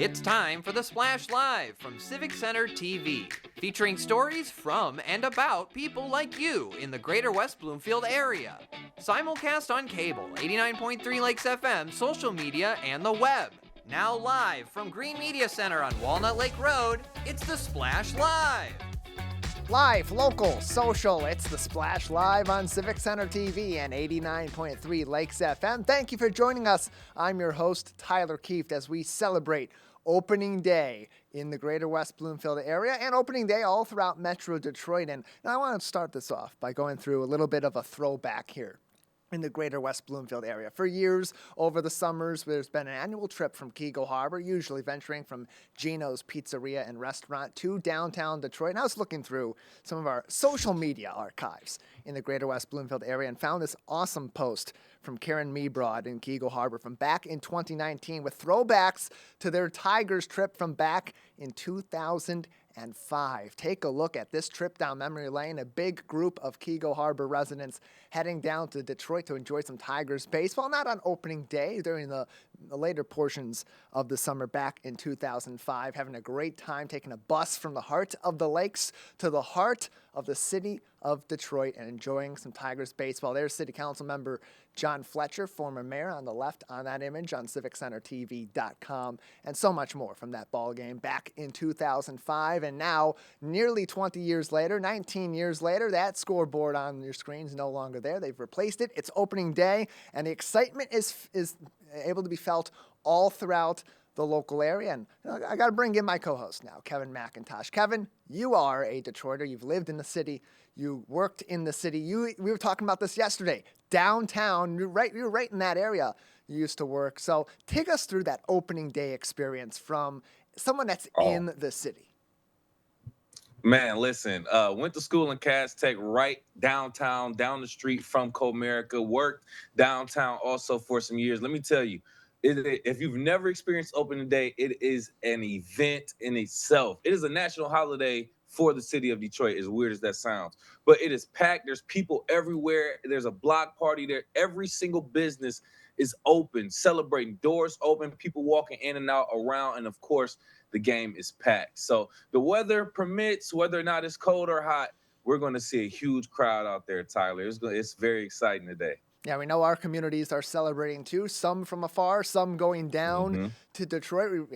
It's time for the Splash Live from Civic Center TV, featuring stories from and about people like you in the greater West Bloomfield area. Simulcast on cable, 89.3 Lakes FM, social media, and the web. Now live from Green Media Center on Walnut Lake Road, it's the Splash Live. Live, local, social, it's the Splash Live on Civic Center TV and 89.3 Lakes FM. Thank you for joining us. I'm your host, Tyler Kieft, as we celebrate opening day in the greater West Bloomfield area and opening day all throughout Metro Detroit. And I want to start this off by going through a little bit of a throwback here in the greater West Bloomfield area. For years, over the summers, there's been an annual trip from Keego Harbor, usually venturing from Gino's Pizzeria and Restaurant to downtown Detroit. And I was looking through some of our social media archives in the greater West Bloomfield area and found this awesome post from Karen Mebrod in Keego Harbor from back in 2019 with throwbacks to their Tigers trip from back in 2005. Take a look at this trip down memory lane. A big group of Keego Harbor residents heading down to Detroit to enjoy some Tigers baseball, not on opening day, during the later portions of the summer back in 2005, having a great time taking a bus from the heart of the lakes to the heart of the city of Detroit and enjoying some Tigers baseball. There's City Council member John Fletcher, former mayor, on the left on that image on CivicCenterTV.com, and so much more from that ball game back in 2005. And now, nearly 20 years later, 19 years later, that scoreboard on your screen is no longer there. They've replaced it. It's opening day, and the excitement is able to be felt all throughout the local area. And I got to bring in my co-host now, Kevin McIntosh. Kevin, you are a Detroiter. You've lived in the city. You worked in the city. We were talking about this yesterday. Downtown, you were right in that area you used to work. So take us through that opening day experience from someone that's in the city. Man, listen, went to school in Cass Tech, right downtown, down the street from Comerica, worked downtown also for some years. Let me tell you, if you've never experienced opening day, it is an event in itself. It is a national holiday for the city of Detroit, as weird as that sounds. But it is packed. There's people everywhere. There's a block party there. Every single business is open, celebrating, doors open, people walking in and out around, and of course, the game is packed. So the weather permits, whether or not it's cold or hot, we're going to see a huge crowd out there, Tyler. It's very exciting today. Yeah, we know our communities are celebrating too, some from afar, some going down to Detroit.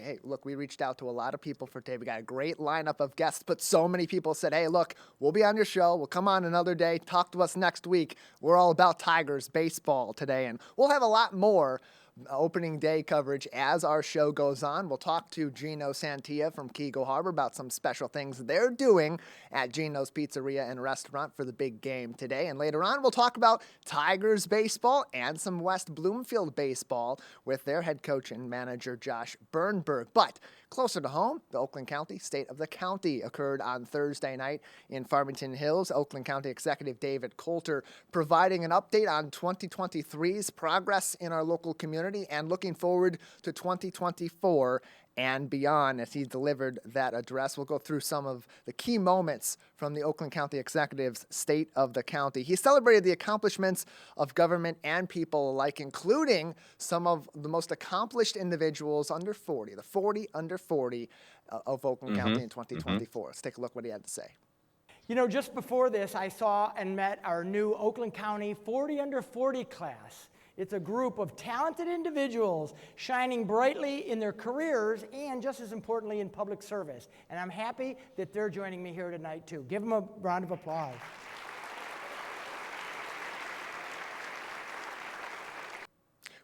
We reached out to a lot of people for today. We got a great lineup of guests, but so many people said, hey, look, we'll be on your show. We'll come on another day. Talk to us next week. We're all about Tigers baseball today, and we'll have a lot more opening day coverage as our show goes on. We'll talk to Gino Santia from Keego Harbor about some special things they're doing at Gino's Pizzeria and Restaurant for the big game today. And later on, we'll talk about Tigers baseball and some West Bloomfield baseball with their head coach and manager, Josh Bernberg. But closer to home, the Oakland County State of the County occurred on Thursday night in Farmington Hills. Oakland County Executive David Coulter providing an update on 2023's progress in our local community and looking forward to 2024 and beyond as he delivered that address. We'll go through some of the key moments from the Oakland County Executive's State of the County. He celebrated the accomplishments of government and people alike, including some of the most accomplished individuals under 40, the 40 under 40 of Oakland County in 2024. Let's take a look what he had to say. You know, just before this, I saw and met our new Oakland County 40 under 40 class. It's a group of talented individuals shining brightly in their careers and, just as importantly, in public service. And I'm happy that they're joining me here tonight, too. Give them a round of applause.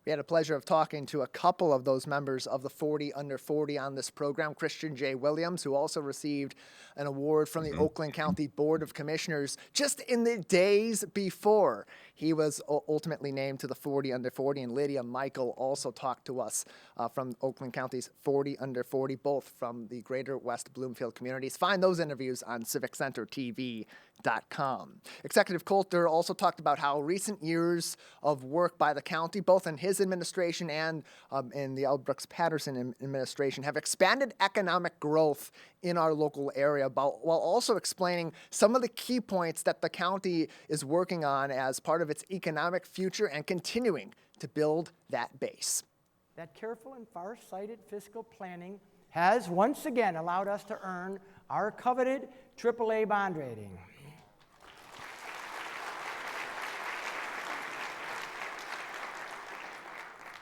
We had a pleasure of talking to a couple of those members of the 40 under 40 on this program. Christian J. Williams, who also received an award from the Oakland County Board of Commissioners just in the days before he was ultimately named to the 40 under 40. And Lydia Michael also talked to us from Oakland County's 40 under 40, both from the greater West Bloomfield communities. Find those interviews on CivicCenterTV.com. Executive Coulter also talked about how recent years of work by the county, both in his administration and in the L. Brooks Patterson administration, have expanded economic growth in our local area, while also explaining some of the key points that the county is working on as part of its economic future and continuing to build that base. that careful and far-sighted fiscal planning has once again allowed us to earn our coveted AAA bond rating.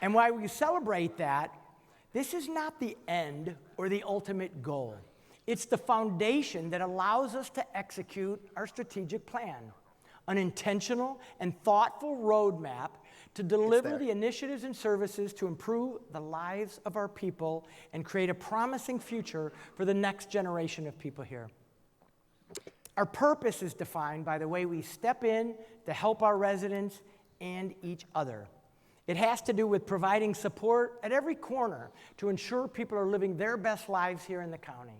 And while we celebrate that, this is not the end or the ultimate goal. It's the foundation that allows us to execute our strategic plan, an intentional and thoughtful roadmap to deliver the initiatives and services to improve the lives of our people and create a promising future for the next generation of people here. Our purpose is defined by the way we step in to help our residents and each other. It has to do with providing support at every corner to ensure people are living their best lives here in the county.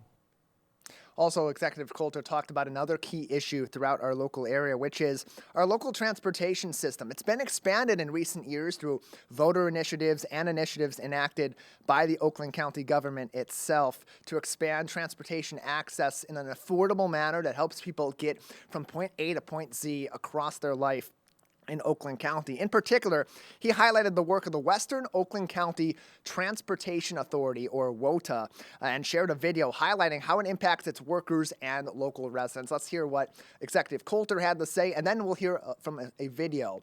Also, Executive Coulter talked about another key issue throughout our local area, which is our local transportation system. It's been expanded in recent years through voter initiatives and initiatives enacted by the Oakland County government itself to expand transportation access in an affordable manner that helps people get from point A to point Z across their life in Oakland County. In particular, he highlighted the work of the Western Oakland County Transportation Authority, or WOTA, and shared a video highlighting how it impacts its workers and local residents. Let's hear what Executive Coulter had to say, and then we'll hear from a video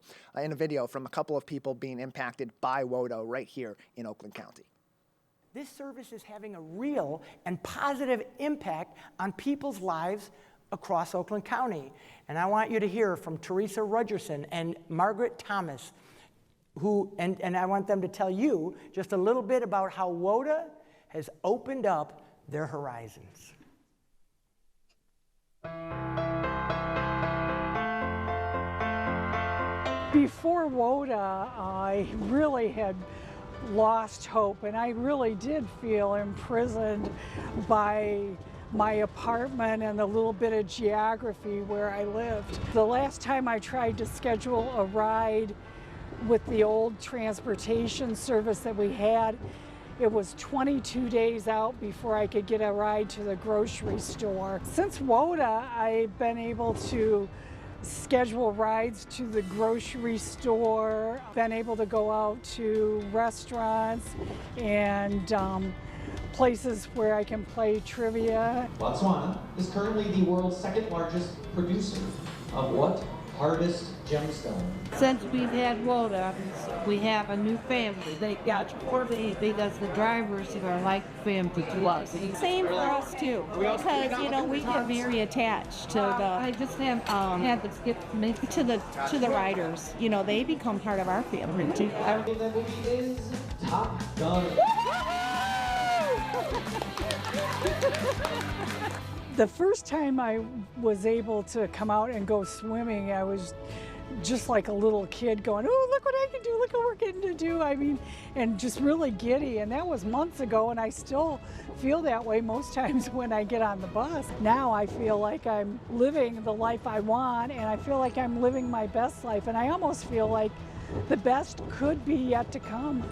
from a couple of people being impacted by WOTA right here in Oakland County. This service is having a real and positive impact on people's lives across Oakland County. And I want you to hear from Teresa Rudgerson and Margaret Thomas, and I want them to tell you just a little bit about how WOTA has opened up their horizons. Before WOTA, I really had lost hope, and I really did feel imprisoned by my apartment and the little bit of geography where I lived. The last time I tried to schedule a ride with the old transportation service that we had, it was 22 days out before I could get a ride to the grocery store. Since WOTA, I've been able to schedule rides to the grocery store, been able to go out to restaurants and places where I can play trivia. Botswana is currently the world's second largest producer of what hardest gemstone? Since we've had WOTA, we have a new family. They got supported because the drivers are like family to us. Same for us too, because we get very attached to the. I just have had to skip maybe to the riders. They become part of our family too. That movie is Top Gun. The first time I was able to come out and go swimming, I was just like a little kid going, oh, look what I can do, look what we're getting to do. I mean, and just really giddy. And that was months ago, and I still feel that way most times when I get on the bus. Now I feel like I'm living the life I want, and I feel like I'm living my best life. And I almost feel like the best could be yet to come.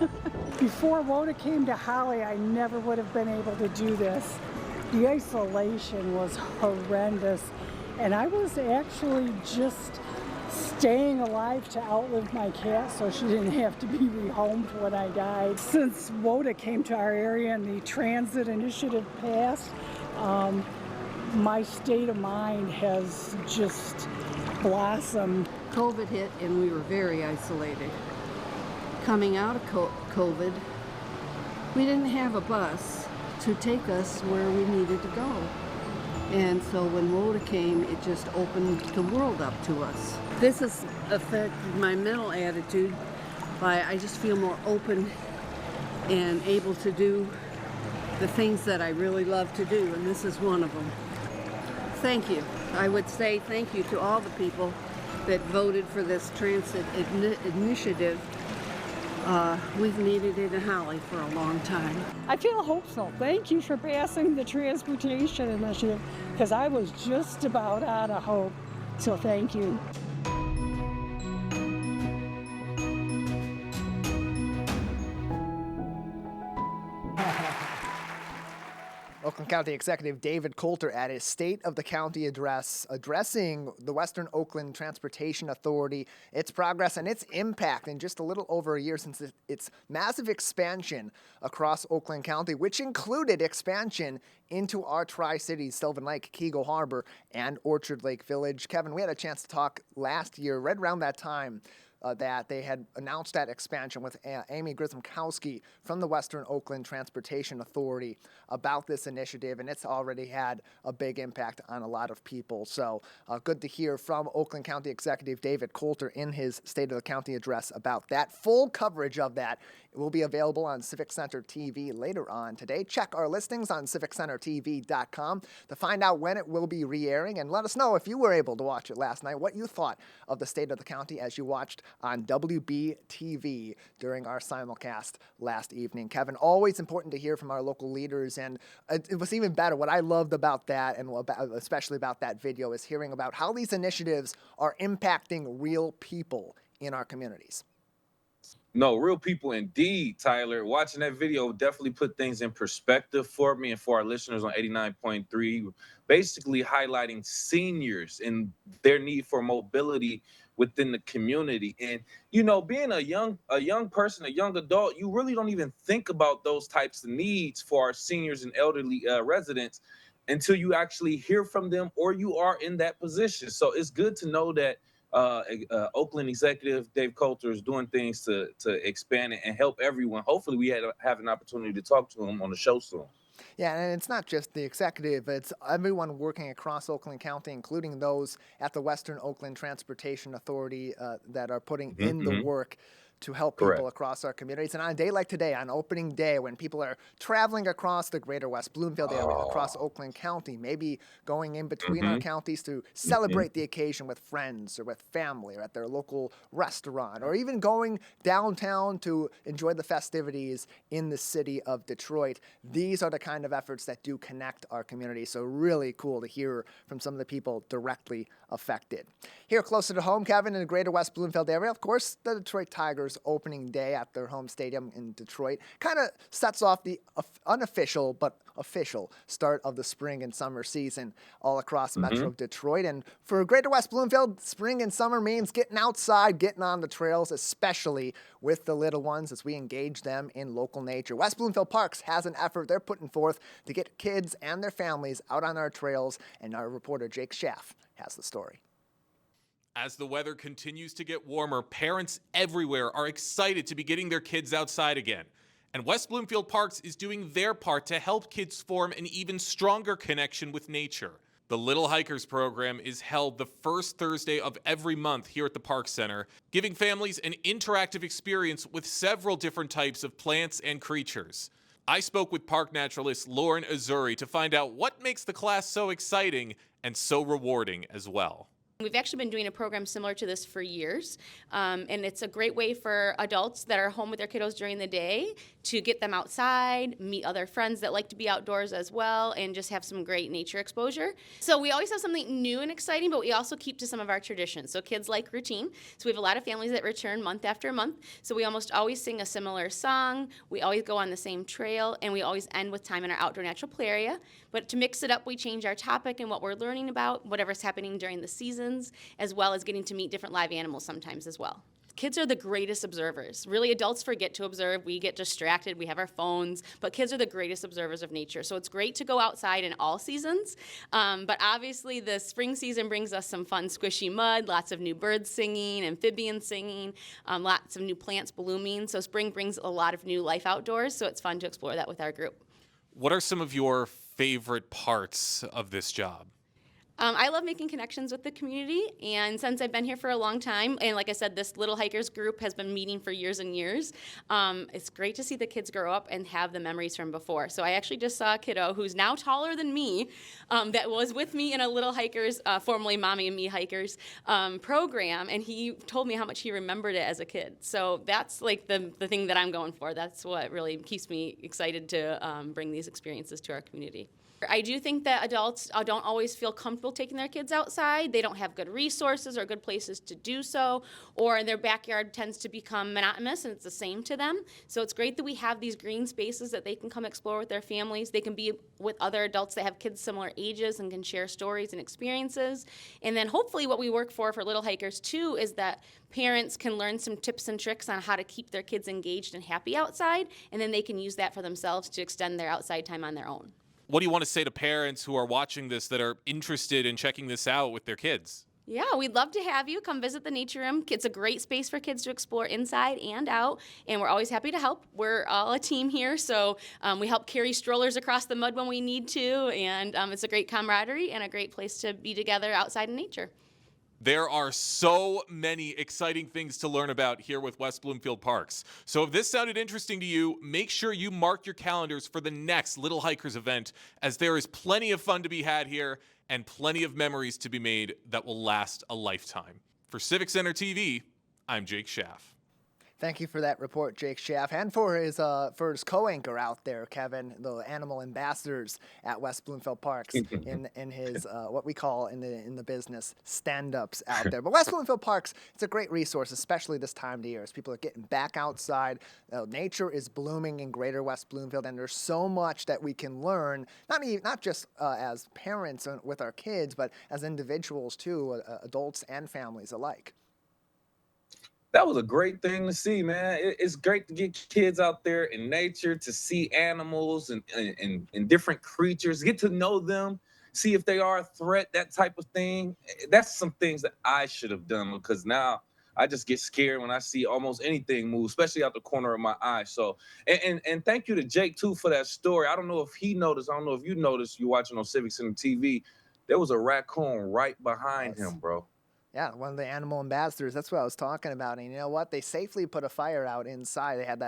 Before WOTA came to Holly, I never would have been able to do this. The isolation was horrendous, and I was actually just staying alive to outlive my cat so she didn't have to be rehomed when I died. Since WOTA came to our area and the transit initiative passed, my state of mind has just blossomed. COVID hit and we were very isolated. Coming out of COVID, we didn't have a bus to take us where we needed to go. And so when WOTA came, it just opened the world up to us. This has affected my mental attitude by I just feel more open and able to do the things that I really love to do, and this is one of them. Thank you. I would say thank you to all the people that voted for this transit initiative. We've needed it in Holly for a long time. I feel hopeful. Thank you for passing the transportation initiative, because I was just about out of hope. So thank you. Oakland County Executive David Coulter at his State of the County address, addressing the Western Oakland Transportation Authority, its progress and its impact in just a little over a year since its massive expansion across Oakland County, which included expansion into our Tri-Cities, Sylvan Lake, Keego Harbor, and Orchard Lake Village. Kevin, we had a chance to talk last year, right around that time, that they had announced that expansion with Amy Grisomkowski from the Western Oakland Transportation Authority about this initiative, and it's already had a big impact on a lot of people. So good to hear from Oakland County Executive David Coulter in his State of the County address about that. Full coverage of that will be available on Civic Center TV later on today. Check our listings on civiccentertv.com to find out when it will be re-airing, and let us know if you were able to watch it last night, what you thought of the State of the County as you watched on WBTV during our simulcast last evening. Kevin, always important to hear from our local leaders, and it was even better. What I loved about that, and especially about that video, is hearing about how these initiatives are impacting real people in our communities. No, real people indeed, Tyler. Watching that video definitely put things in perspective for me and for our listeners on 89.3, basically highlighting seniors and their need for mobility within the community. And, you know, being a young person, a young adult, you really don't even think about those types of needs for our seniors and elderly residents until you actually hear from them or you are in that position. So it's good to know that Oakland Executive Dave Coulter is doing things to expand it and help everyone. Hopefully we have an opportunity to talk to him on the show soon. Yeah, and it's not just the executive, it's everyone working across Oakland County, including those at the Western Oakland Transportation Authority that are putting in the work to help people across our communities. And on a day like today, on opening day, when people are traveling across the greater West Bloomfield area, across Oakland County, maybe going in between our counties to celebrate the occasion with friends or with family or at their local restaurant, or even going downtown to enjoy the festivities in the city of Detroit. These are the kind of efforts that do connect our community. So really cool to hear from some of the people directly affected. Here closer to home, Kevin, in the greater West Bloomfield area, of course, the Detroit Tigers opening day at their home stadium in Detroit kind of sets off the unofficial but official start of the spring and summer season all across Metro Detroit. And for greater West Bloomfield, spring and summer means getting outside, getting on the trails, especially with the little ones as we engage them in local nature. West Bloomfield Parks has an effort they're putting forth to get kids and their families out on our trails, and our reporter Jake Schaff has the story. As the weather continues to get warmer, parents everywhere are excited to be getting their kids outside again. And West Bloomfield Parks is doing their part to help kids form an even stronger connection with nature. The Little Hikers program is held the first Thursday of every month here at the Park Center, giving families an interactive experience with several different types of plants and creatures. I spoke with park naturalist Lauren Azuri to find out what makes the class so exciting and so rewarding as well. We've actually been doing a program similar to this for years, and it's a great way for adults that are home with their kiddos during the day to get them outside, meet other friends that like to be outdoors as well, and just have some great nature exposure. So we always have something new and exciting, but we also keep to some of our traditions. So kids like routine. So we have a lot of families that return month after month. So we almost always sing a similar song. We always go on the same trail, and we always end with time in our outdoor natural play area. But to mix it up, we change our topic and what we're learning about, whatever's happening during the seasons, as well as getting to meet different live animals sometimes as well. Kids are the greatest observers. Really, adults forget to observe. We get distracted. We have our phones. But kids are the greatest observers of nature. So it's great to go outside in all seasons. But obviously, the spring season brings us some fun, squishy mud, lots of new birds singing, amphibians singing, lots of new plants blooming. So spring brings a lot of new life outdoors. So it's fun to explore that with our group. What are some of your favorite parts of this job? I love making connections with the community, and since I've been here for a long time, and like I said, this Little Hikers group has been meeting for years and years, it's great to see the kids grow up and have the memories from before. So I actually just saw a kiddo who's now taller than me that was with me in a Little Hikers, formerly Mommy and Me Hikers program, and he told me how much he remembered it as a kid. So that's like the thing that I'm going for. That's what really keeps me excited to bring these experiences to our community. I do think that adults don't always feel comfortable taking their kids outside. They don't have good resources or good places to do so, or their backyard tends to become monotonous and it's the same to them. So it's great that we have these green spaces that they can come explore with their families. They can be with other adults that have kids similar ages and can share stories and experiences. And then hopefully what we work for little hikers too is that parents can learn some tips and tricks on how to keep their kids engaged and happy outside, and then they can use that for themselves to extend their outside time on their own. What do you want to say to parents who are watching this that are interested in checking this out with their kids? Yeah, we'd love to have you come visit the Nature Room. It's a great space for kids to explore inside and out, and we're always happy to help. We're all a team here, so we help carry strollers across the mud when we need to, and it's a great camaraderie and a great place to be together outside in nature. There are so many exciting things to learn about here with West Bloomfield Parks. So if this sounded interesting to you, make sure you mark your calendars for the next Little Hikers event, as there is plenty of fun to be had here and plenty of memories to be made that will last a lifetime. For Civic Center TV, I'm Jake Schaff. Thank you for that report, Jake Schaff, and for his co-anchor out there, Kevin, the animal ambassadors at West Bloomfield Parks, in his what we call in the business stand-ups out there. But West Bloomfield Parks, it's a great resource, especially this time of year, as people are getting back outside. Nature is blooming in Greater West Bloomfield, and there's so much that we can learn, not just as parents with our kids, but as individuals too, adults and families alike. That was a great thing to see, man. It's great to get kids out there in nature, to see animals and different creatures, get to know them, see if they are a threat, that type of thing. That's some things that I should have done, because now I just get scared when I see almost anything move, especially out the corner of my eye. So, and thank you to Jake, too, for that story. I don't know if he noticed. I don't know if you noticed, you're watching on Civic Center TV, there was a raccoon right behind him, bro. Yeah, one of the animal ambassadors. That's what I was talking about. And you know what? They safely put a fire out inside. They had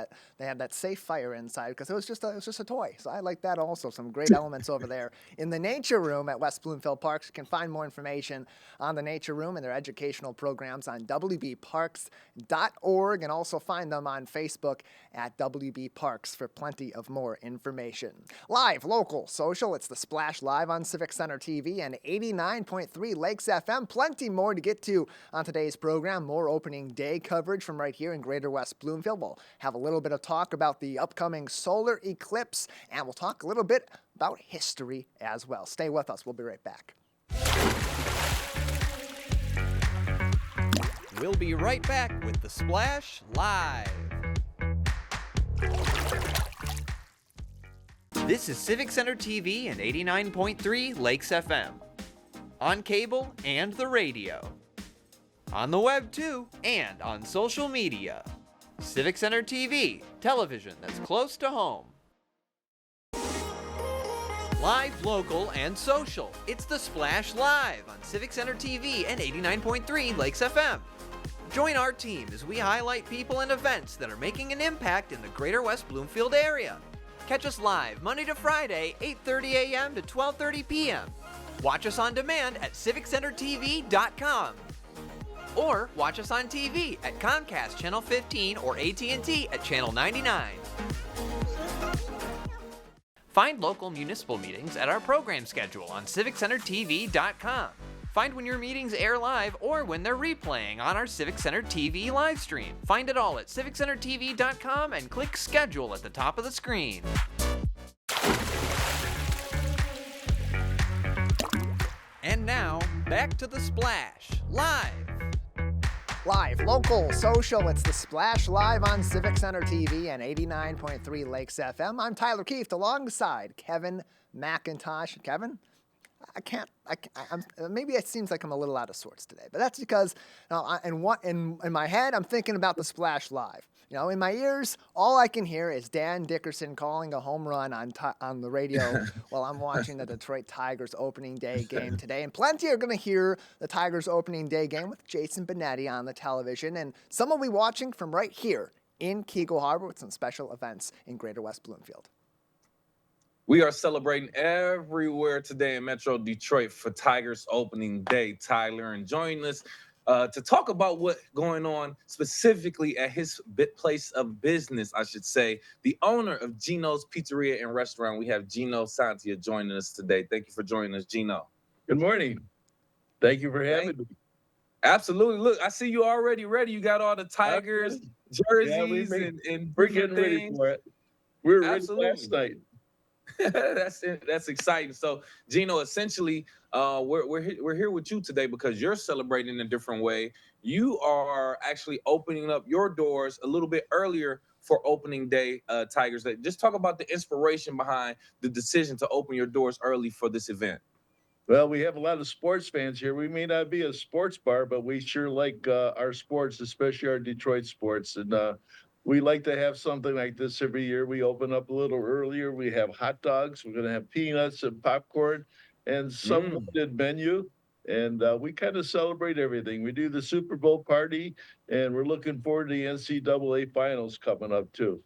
that safe fire inside because it was just a toy. So I like that also. Some great elements over there in the Nature Room at West Bloomfield Parks. You can find more information on the Nature Room and their educational programs on wbparks.org, and also find them on Facebook at WB Parks for plenty of more information. Live, local, social. It's the Splash Live on Civic Center TV and 89.3 Lakes FM. Plenty more to get to on today's program. More opening day coverage from right here in Greater West Bloomfield. We'll have a little bit of talk about the upcoming solar eclipse, and we'll talk a little bit about history as well. Stay with us. We'll be right back. We'll be right back with the Splash Live. This is Civic Center TV and 89.3 Lakes FM. On cable and the radio. On the web too, and on social media. Civic Center TV, television that's close to home. Live, local, and social. It's the Splash Live on Civic Center TV and 89.3 Lakes FM. Join our team as we highlight people and events that are making an impact in the Greater West Bloomfield area. Catch us live Monday to Friday, 8:30 a.m. to 12:30 p.m. Watch us on demand at civiccentertv.com. Or watch us on TV at Comcast Channel 15 or AT&T at Channel 99. Find local municipal meetings at our program schedule on civiccentertv.com. Find when your meetings air live or when they're replaying on our Civic Center TV live stream. Find it all at civiccentertv.com and click schedule at the top of the screen. And now, back to the Splash Live. Live, local, social, it's the Splash Live on Civic Center TV and 89.3 Lakes FM. I'm Tyler Keefe alongside Kevin McIntosh. Kevin, maybe it seems like I'm a little out of sorts today, but that's because in my head, I'm thinking about the Splash Live. You know, in my ears, all I can hear is Dan Dickerson calling a home run on the radio while I'm watching the Detroit Tigers opening day game today. And plenty are going to hear the Tigers opening day game with Jason Benetti on the television. And some will be watching from right here in Keagle Harbor with some special events in Greater West Bloomfield. We are celebrating everywhere today in Metro Detroit for Tigers opening day, Tyler, and joining us to talk about what's going on specifically at his place of business, I should say, the owner of Gino's Pizzeria and Restaurant. We have Gino Santia joining us today. Thank you for joining us, Gino. Good morning. Thank you for having me. Absolutely. Look, I see you already ready. You got all the Tigers Absolutely. Yeah, jerseys and we're different getting ready things. for it. We were ready last Absolutely. night. That's exciting. So, Gino, essentially, we're here with you today because you're celebrating in a different way. You are actually opening up your doors a little bit earlier for opening day, Tigers Day. Just talk about the inspiration behind the decision to open your doors early for this event. Well, we have a lot of sports fans here. We may not be a sports bar, but we sure like our sports, especially our Detroit sports. And we like to have something like this every year. We open up a little earlier. We have hot dogs. We're going to have peanuts and popcorn and some Mm. limited menu. And we kind of celebrate everything. We do the Super Bowl party, and we're looking forward to the NCAA finals coming up, too.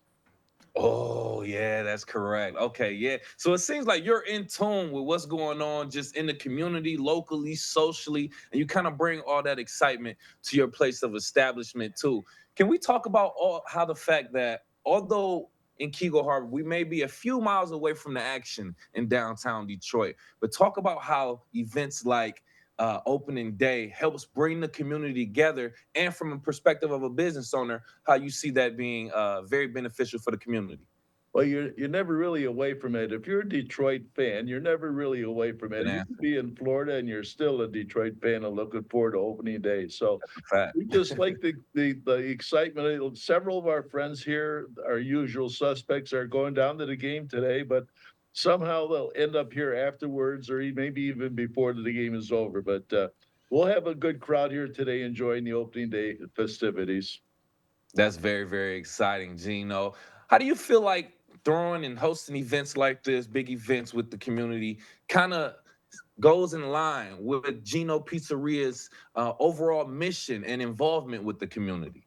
Oh, yeah, that's correct. Okay, yeah. So it seems like you're in tune with what's going on just in the community, locally, socially, and you kind of bring all that excitement to your place of establishment too. Can we talk about how the fact that although in Kegel Harbor, we may be a few miles away from the action in downtown Detroit, but talk about how events like opening day helps bring the community together, and from a perspective of a business owner, how you see that being very beneficial for the community. Well, you're never really away from it. If you're a Detroit fan, you're never really away from Good it. You could answer. be in Florida and you're still a Detroit fan and looking forward to opening day. So That's a fact. we just like the excitement. Several of our friends here, our usual suspects, are going down to the game today, but somehow they'll end up here afterwards, or maybe even before the game is over. But we'll have a good crowd here today enjoying the opening day festivities. That's very, very exciting, Gino. How do you feel like throwing and hosting events like this, big events with the community, kind of goes in line with Gino Pizzeria's overall mission and involvement with the community?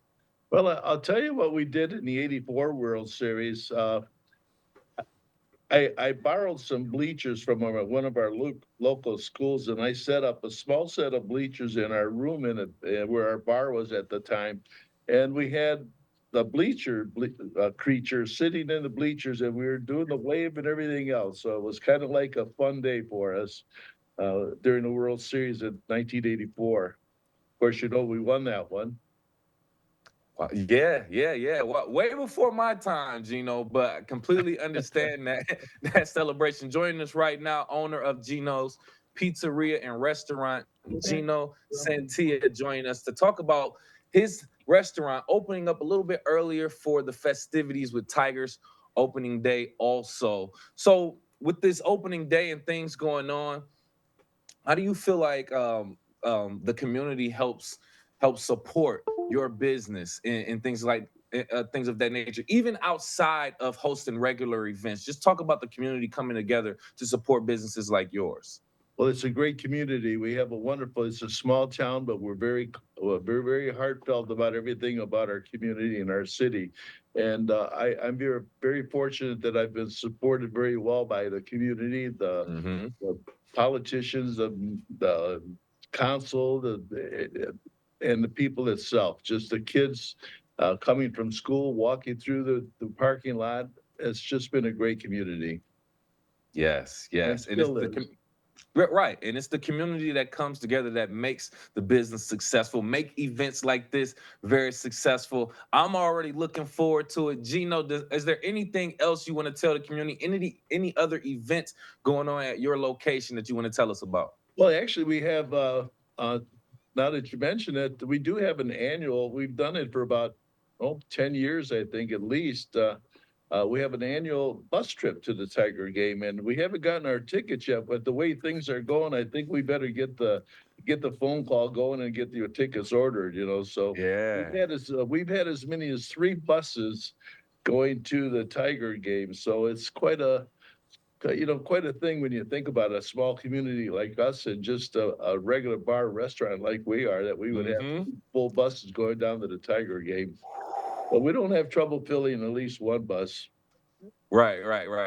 Well, I'll tell you what we did in the '84 World Series. I borrowed some bleachers from one of our local schools, and I set up a small set of bleachers in our room where our bar was at the time, and we had the creature sitting in the bleachers, and we were doing the wave and everything else. So it was kind of like a fun day for us during the World Series in 1984. Of course, we won that one. Yeah. Well, way before my time, Gino, but I completely understand that celebration. Joining us right now, owner of Gino's Pizzeria and Restaurant, Gino Santia, joining us to talk about his restaurant opening up a little bit earlier for the festivities with Tigers opening day also. So with this opening day and things going on, how do you feel like the community helps support your business and things like things of that nature, even outside of hosting regular events? Just talk about the community coming together to support businesses like yours. Well, it's a great community. It's a small town, but we're very, very heartfelt about everything about our community and our city. And I'm very, very fortunate that I've been supported very well by the community, the politicians, the council, and the people itself. Just the kids coming from school, walking through the parking lot. It's just been a great community. Yes. And And still is. Right. And it's the community that comes together that makes the business successful, make events like this very successful. I'm already looking forward to it. Gino, is there anything else you want to tell the community? Any other events going on at your location that you want to tell us about? Well, actually, we have, now that you mention it, we do have an annual, we've done it for about, 10 years, I think, at least. We have an annual bus trip to the Tiger game, and we haven't gotten our tickets yet, but the way things are going, I think we better get the phone call going and get your tickets ordered, so. Yeah. We've had as many as 3 buses going to the Tiger game, so it's quite a thing when you think about a small community like us and just a regular bar restaurant like we are, that we would have full buses going down to the Tiger game. But we don't have trouble filling at least one bus. Right.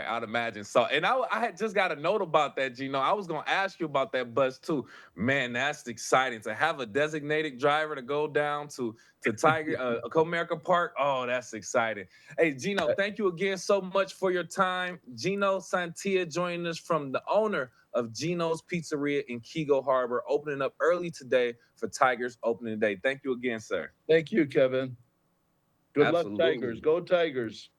I'd imagine so. And I had just got a note about that, Gino. I was gonna ask you about that bus too. Man, that's exciting to have a designated driver to go down to Tiger Comerica Park. Oh, that's exciting. Hey, Gino, thank you again so much for your time. Gino Santia joining us from the owner of Gino's Pizzeria in Kego Harbor, opening up early today for Tigers opening day. Thank you again, sir. Thank you, Kevin. Good luck, Absolutely. Tigers. Go Tigers.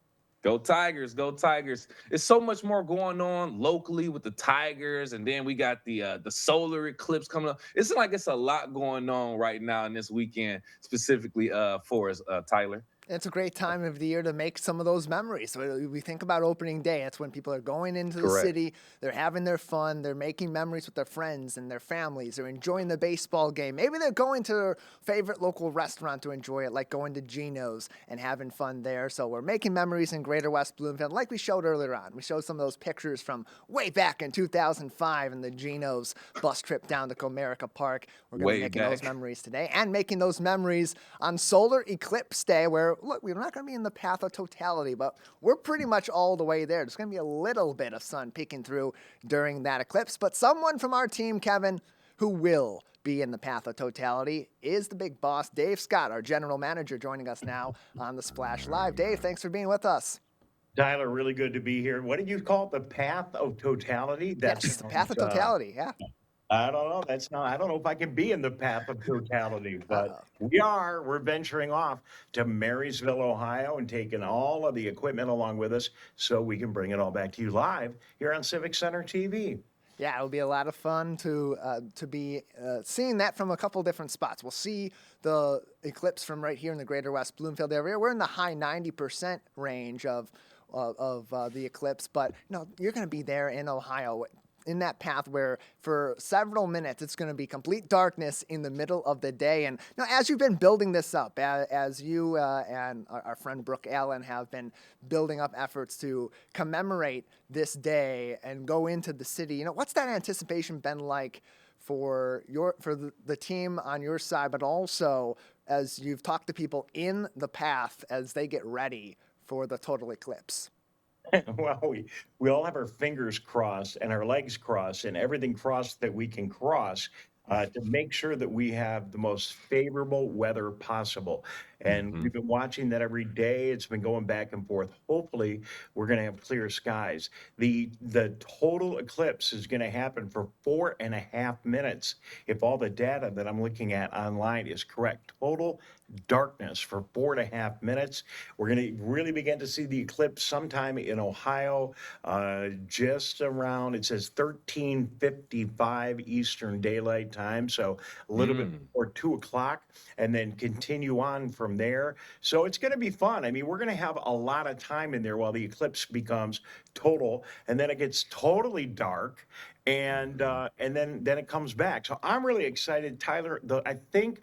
Go Tigers, go Tigers. There's so much more going on locally with the Tigers, and then we got the solar eclipse coming up. It's like it's a lot going on right now in this weekend, specifically for us, Tyler. It's a great time of the year to make some of those memories. So we think about opening day. That's when people are going into the Correct. city. They're having their fun. They're making memories with their friends and their families. They're enjoying the baseball game. Maybe they're going to their favorite local restaurant to enjoy it, like going to Gino's and having fun there. So we're making memories in Greater West Bloomfield, like we showed earlier on. We showed some of those pictures from way back in 2005 and the Gino's bus trip down to Comerica Park. We're going to be making those memories today and making those memories on Solar Eclipse Day, where look, we're not going to be in the path of totality, but we're pretty much all the way there. There's going to be a little bit of sun peeking through during that eclipse, but someone from our team, Kevin, who will be in the path of totality is the big boss, Dave Scott, our general manager, joining us now on the Splash Live. Dave, thanks for being with us. Tyler, really good to be here. What did you call it? The path of totality? Yes, the path of totality, yeah. I don't know. I don't know if I can be in the path of totality, but we're venturing off to Marysville, Ohio, and taking all of the equipment along with us so we can bring it all back to you live here on Civic Center TV. Yeah, it'll be a lot of fun to be seeing that from a couple different spots. We'll see the eclipse from right here in the Greater West Bloomfield area. We're in the high 90% range of the eclipse, but you're going to be there in Ohio, in that path where for several minutes it's going to be complete darkness in the middle of the day. And now, as you've been building this up, as you and our friend Brooke Allen have been building up efforts to commemorate this day and go into the city, what's that anticipation been like for the team on your side, but also as you've talked to people in the path as they get ready for the total eclipse? Well, we all have our fingers crossed and our legs crossed and everything crossed that we can cross to make sure that we have the most favorable weather possible. And we've been watching that every day. It's been going back and forth. Hopefully, we're going to have clear skies. The total eclipse is going to happen for 4.5 minutes. If all the data that I'm looking at online is correct, total darkness for 4.5 minutes. We're going to really begin to see the eclipse sometime in Ohio, just around, it says 13:55 Eastern Daylight Time. So a little bit before 2 o'clock, and then continue on from there. So it's going to be fun. I mean, we're going to have a lot of time in there while the eclipse becomes total, and then it gets totally dark. And then it comes back. So I'm really excited, Tyler. I think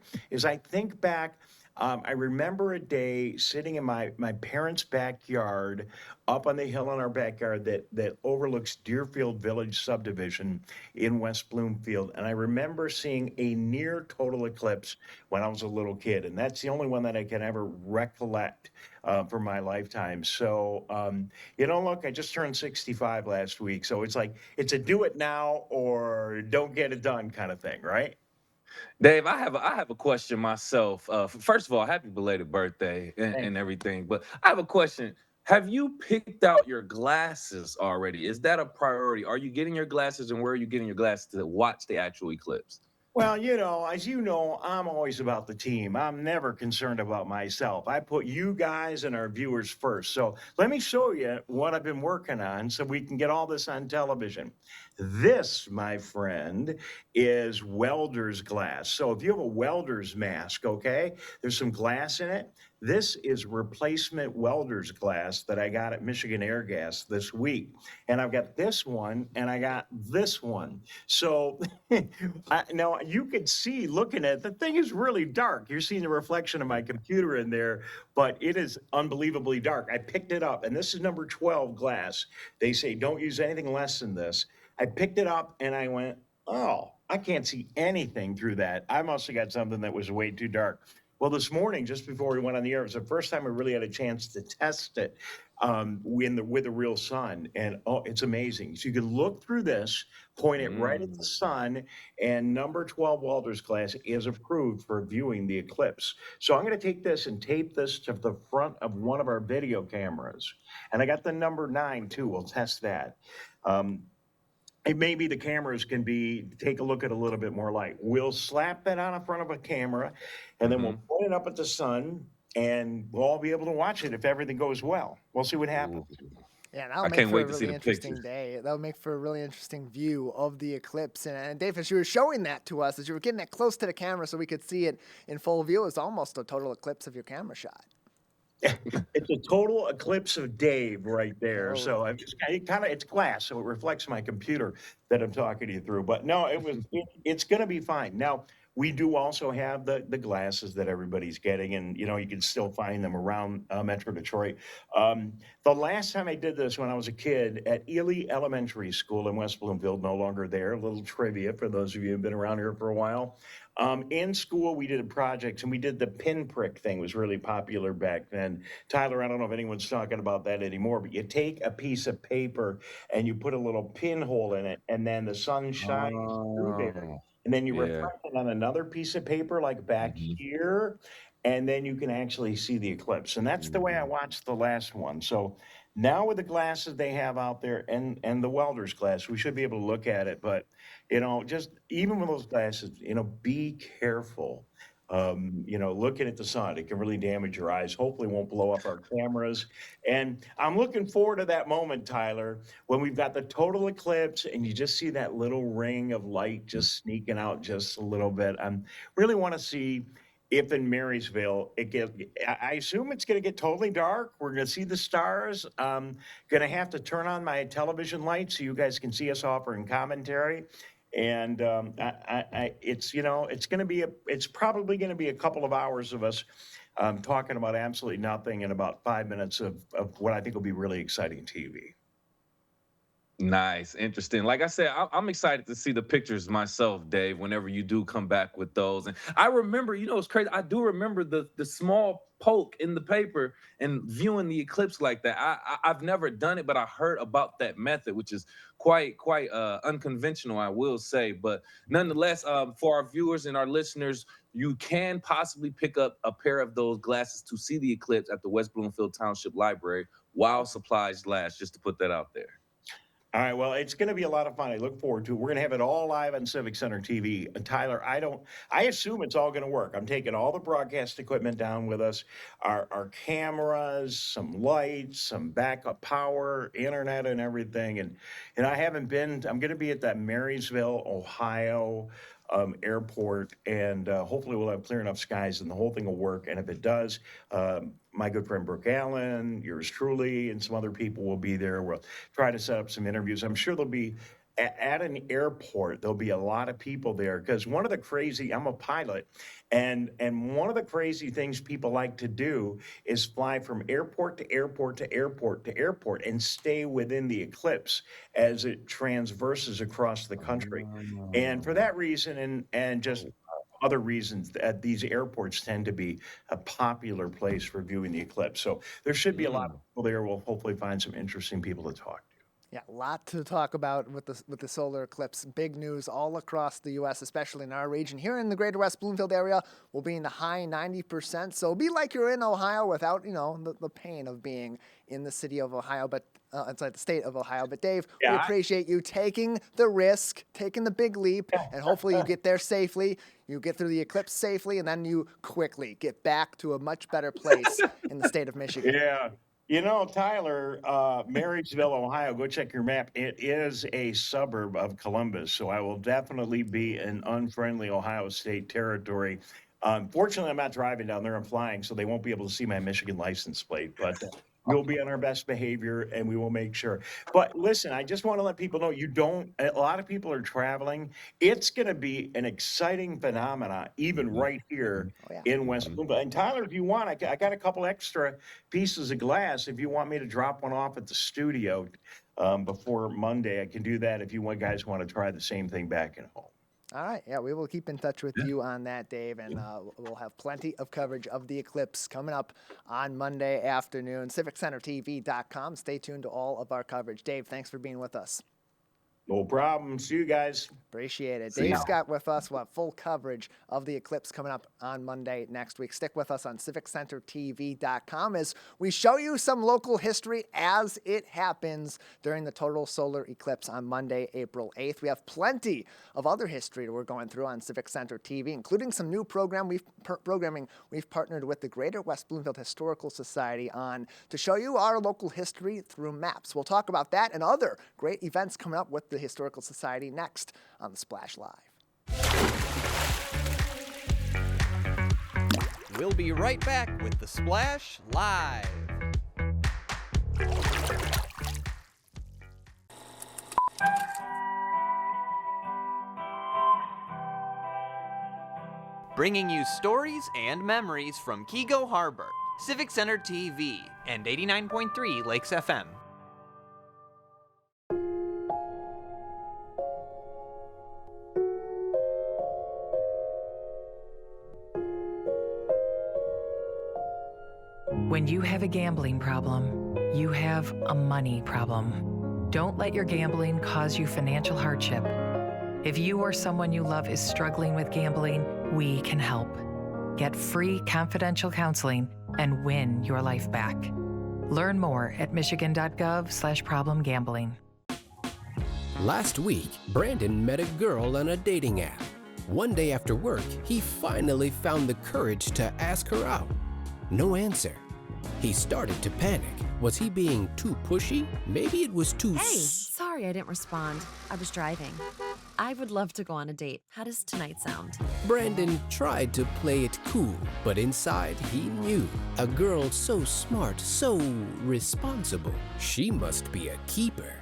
back, I remember a day sitting in my parents' backyard, up on the hill in our backyard that overlooks Deerfield Village subdivision in West Bloomfield. And I remember seeing a near total eclipse when I was a little kid. And that's the only one that I can ever recollect for my lifetime. So, look, I just turned 65 last week. So it's like, it's a do it now or don't get it done kind of thing, right? Dave, I have a question myself. First of all, happy belated birthday and everything. But I have a question. Have you picked out your glasses already? Is that a priority? Are you getting your glasses, and where are you getting your glasses to watch the actual eclipse? Well, as you know, I'm always about the team. I'm never concerned about myself. I put you guys and our viewers first. So let me show you what I've been working on so we can get all this on television. This, my friend, is welder's glass. So if you have a welder's mask, okay, there's some glass in it. This is replacement welder's glass that I got at Michigan Air Gas this week. And I've got this one and I got this one. So now you could see looking at it, the thing is really dark. You're seeing the reflection of my computer in there, but it is unbelievably dark. I picked it up, and this is number 12 glass. They say don't use anything less than this. I picked it up and I went, oh, I can't see anything through that. I must have got something that was way too dark. Well, this morning, just before we went on the air, it was the first time I really had a chance to test it. with the real sun, and oh, it's amazing. So you can look through this, point it right at the sun, and number 12 Walters class is approved for viewing the eclipse. So I'm going to take this and tape this to the front of one of our video cameras, and I got the number 9 too. We'll test that. And maybe the cameras can take a look at a little bit more light. We'll slap that on the front of a camera, and then we'll point it up at the sun, and we'll all be able to watch it if everything goes well. We'll see what happens. Yeah, that'll I make can't for a wait to see really the interesting pictures. day. That'll make for a really interesting view of the eclipse. And Dave, as you were showing that to us, as you were getting it close to the camera so we could see it in full view, it's almost a total eclipse of your camera shot. It's a total eclipse of Dave right there. Oh. So it's glass, so it reflects my computer that I'm talking to you through. But no, it's going to be fine. Now, we do also have the glasses that everybody's getting, and you can still find them around Metro Detroit. The last time I did this when I was a kid at Ely Elementary School in West Bloomfield, no longer there. A little trivia for those of you who've been around here for a while. In school, we did a project, and we did the pinprick thing. It was really popular back then. Tyler, I don't know if anyone's talking about that anymore, but you take a piece of paper and you put a little pinhole in it, and then the sun shines through there. And then you reflect it on another piece of paper, like back here, and then you can actually see the eclipse. And that's the way I watched the last one. So now with the glasses they have out there and the welder's glass, we should be able to look at it. But, just even with those glasses, be careful. Looking at the sun, it can really damage your eyes. Hopefully won't blow up our cameras. And I'm looking forward to that moment, Tyler, when we've got the total eclipse and you just see that little ring of light just sneaking out just a little bit. I really want to see if in Marysville, I assume it's going to get totally dark. We're going to see the stars. Going to have to turn on my television lights so you guys can see us offering commentary. And it's probably going to be a couple of hours of us talking about absolutely nothing and about 5 minutes of what I think will be really exciting TV. Nice, interesting. Like I said, I'm excited to see the pictures myself, Dave, whenever you do come back with those. And I remember, it's crazy. I do remember the small poke in the paper and viewing the eclipse like that. I've never done it, but I heard about that method, which is quite unconventional, I will say. But nonetheless, for our viewers and our listeners, you can possibly pick up a pair of those glasses to see the eclipse at the West Bloomfield Township Library while supplies last, just to put that out there. All right, well, it's going to be a lot of fun. I look forward to it. We're going to have it all live on Civic Center TV. And Tyler, I assume it's all going to work. I'm taking all the broadcast equipment down with us, our cameras, some lights, some backup power, internet, and everything. And I'm going to be at that Marysville, Ohio airport, and hopefully we'll have clear enough skies and the whole thing will work. And if it does, my good friend Brooke Allen, yours truly, and some other people will be there. We'll try to set up some interviews. I'm sure there'll be at an airport, there'll be a lot of people there because I'm a pilot, and one of the crazy things people like to do is fly from airport to airport to airport to airport and stay within the eclipse as it transverses across the country. And for that reason, and just other reasons, that these airports tend to be a popular place for viewing the eclipse. So there should be a lot of people there. We'll hopefully find some interesting people to talk to. Yeah, a lot to talk about with the solar eclipse. Big news all across the U.S., especially in our region. Here in the greater West Bloomfield area, we'll be in the high 90%. So it'll be like you're in Ohio without, the pain of being in the city of Ohio, but inside the state of Ohio. But Dave, we appreciate you taking the risk, taking the big leap, and hopefully you get there safely. You get through the eclipse safely, and then you quickly get back to a much better place in the state of Michigan. Yeah. Tyler, Marysville, Ohio, go check your map. It is a suburb of Columbus, so I will definitely be in unfriendly Ohio State territory. Fortunately, I'm not driving down there. I'm flying, so they won't be able to see my Michigan license plate. But we'll be on our best behavior, and we will make sure. But listen, I just want to let people know a lot of people are traveling. It's going to be an exciting phenomena, even right here in West Bloomfield. And Tyler, if you want, I got a couple extra pieces of glass. If you want me to drop one off at the studio before Monday, I can do that if you guys want to try the same thing back at home. All right. Yeah, we will keep in touch with you on that, Dave, and we'll have plenty of coverage of the eclipse coming up on Monday afternoon. CivicCenterTV.com. Stay tuned to all of our coverage. Dave, thanks for being with us. No problem. See you guys. Appreciate it. See Dave ya. Scott with us. We'll have full coverage of the eclipse coming up on Monday next week. Stick with us on CivicCenterTV.com as we show you some local history as it happens during the total solar eclipse on Monday, April 8th. We have plenty of other history that we're going through on Civic Center TV, including some new programming we've partnered with the Greater West Bloomfield Historical Society on to show you our local history through maps. We'll talk about that and other great events coming up with the Historical Society next on the Splash Live. We'll be right back with the Splash Live. Bringing you stories and memories from Kego Harbor, Civic Center TV, and 89.3 Lakes FM. When you have a gambling problem, you have a money problem. Don't let your gambling cause you financial hardship. If you or someone you love is struggling with gambling, we can help. Get free confidential counseling and win your life back. Learn more at michigan.gov/problemgambling. Last week, Brandon met a girl on a dating app. One day after work, he finally found the courage to ask her out. No answer. He started to panic. Was he being too pushy? Maybe it was too... Hey, sorry I didn't respond. I was driving. I would love to go on a date. How does tonight sound? Brandon tried to play it cool, but inside he knew. A girl so smart, so responsible. She must be a keeper.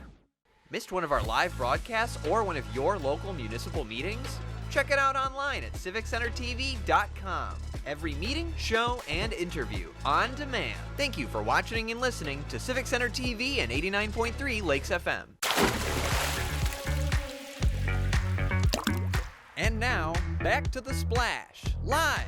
Missed one of our live broadcasts or one of your local municipal meetings? Check it out online at CivicCenterTV.com. Every meeting, show, and interview on demand. Thank you for watching and listening to Civic Center TV and 89.3 Lakes FM. And now, back to the Splash, live.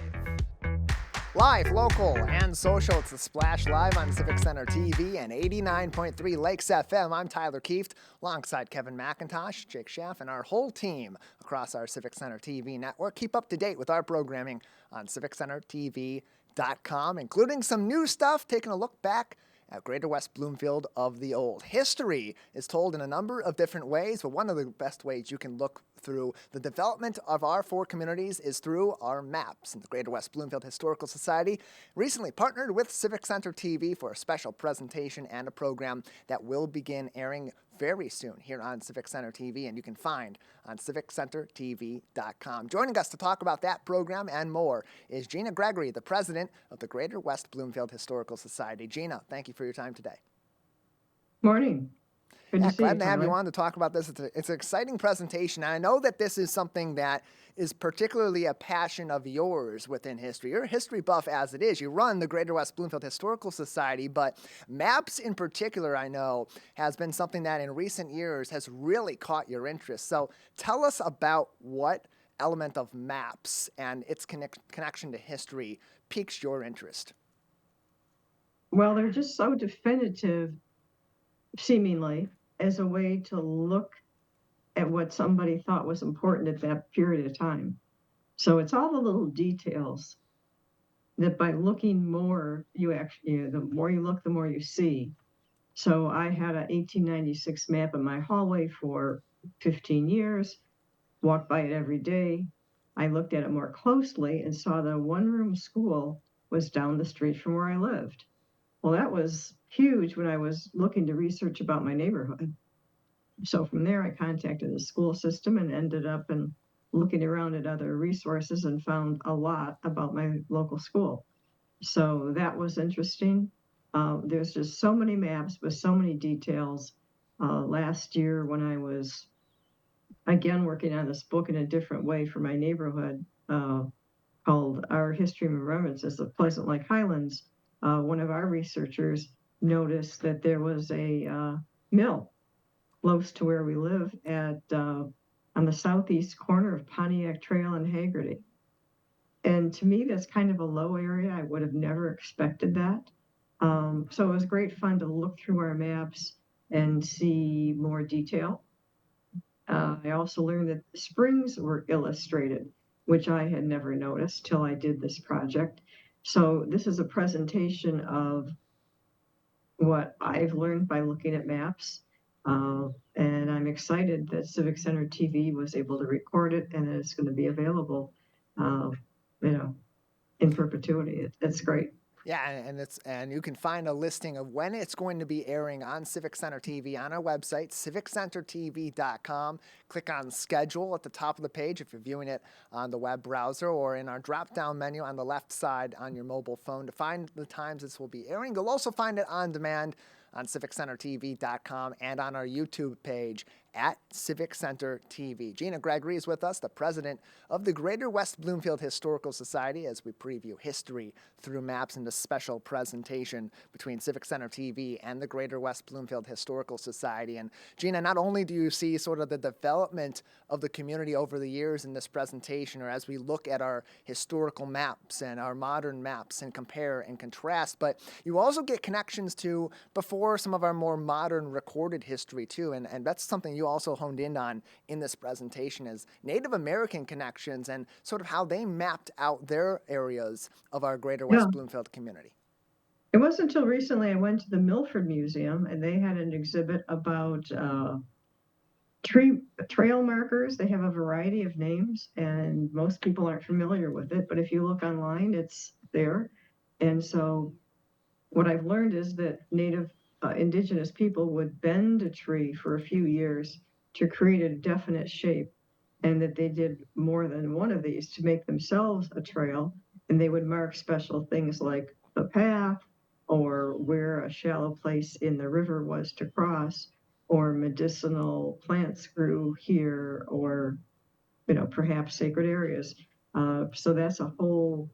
Live, local, and social, it's the Splash Live on Civic Center TV and 89.3 Lakes FM. I'm Tyler Kieft, alongside Kevin McIntosh, Jake Schaff, and our whole team across our Civic Center TV network. Keep up to date with our programming on CivicCenterTV.com, including some new stuff, taking a look back at Greater West Bloomfield of the old. History is told in a number of different ways, but one of the best ways you can look through the development of our four communities is through our maps. And the Greater West Bloomfield Historical Society recently partnered with Civic Center TV for a special presentation and a program that will begin airing very soon here on Civic Center TV, and you can find on CivicCenterTV.com. Joining us to talk about that program and more is Gina Gregory, the president of the Greater West Bloomfield Historical Society. Gina, thank you for your time today. Morning. Glad to have you on to talk about this. It's an exciting presentation. And I know that this is something that is particularly a passion of yours within history. You're a history buff as it is. You run the Greater West Bloomfield Historical Society, but maps in particular, I know, has been something that in recent years has really caught your interest. So tell us about what element of maps and its connection to history piques your interest. Well, they're just so definitive, seemingly, as a way to look at what somebody thought was important at that period of time. So it's all the little details that by looking more, the more you look, the more you see. So I had a 1896 map in my hallway for 15 years, walked by it every day. I looked at it more closely and saw the one-room school was down the street from where I lived. Well, that was huge when I was looking to research about my neighborhood. So from there, I contacted the school system and ended up looking around at other resources and found a lot about my local school. So that was interesting. There's just so many maps with so many details. Last year, when I was, again, working on this book in a different way for my neighborhood, called Our History and Remembrances of Pleasant Lake Highlands, one of our researchers noticed that there was a mill close to where we live on on the southeast corner of Pontiac Trail and Hagerty. And to me, that's kind of a low area. I would have never expected that. So it was great fun to look through our maps and see more detail. I also learned that the springs were illustrated, which I had never noticed till I did this project. So this is a presentation of what I've learned by looking at maps. And I'm excited that Civic Center TV was able to record it and it's going to be available, in perpetuity. It's great. Yeah, and you can find a listing of when it's going to be airing on Civic Center TV on our website, civiccentertv.com. Click on schedule at the top of the page if you're viewing it on the web browser, or in our drop-down menu on the left side on your mobile phone to find the times this will be airing. You'll also find it on demand on civiccentertv.com and on our YouTube page at Civic Center TV. Gina Gregory is with us, the president of the Greater West Bloomfield Historical Society, as we preview history through maps in this special presentation between Civic Center TV and the Greater West Bloomfield Historical Society. And Gina, not only do you see sort of the development of the community over the years in this presentation, or as we look at our historical maps and our modern maps and compare and contrast, but you also get connections to before some of our more modern recorded history too. And that's something you also honed in on in this presentation, is Native American connections and sort of how they mapped out their areas of our Greater West Bloomfield community. It wasn't until recently I went to the Milford Museum and they had an exhibit about trail markers. They have a variety of names and most people aren't familiar with it, but if you look online, it's there. And so what I've learned is that indigenous people would bend a tree for a few years to create a definite shape, and that they did more than one of these to make themselves a trail, and they would mark special things like the path or where a shallow place in the river was to cross, or medicinal plants grew here, or perhaps sacred areas. So that's a whole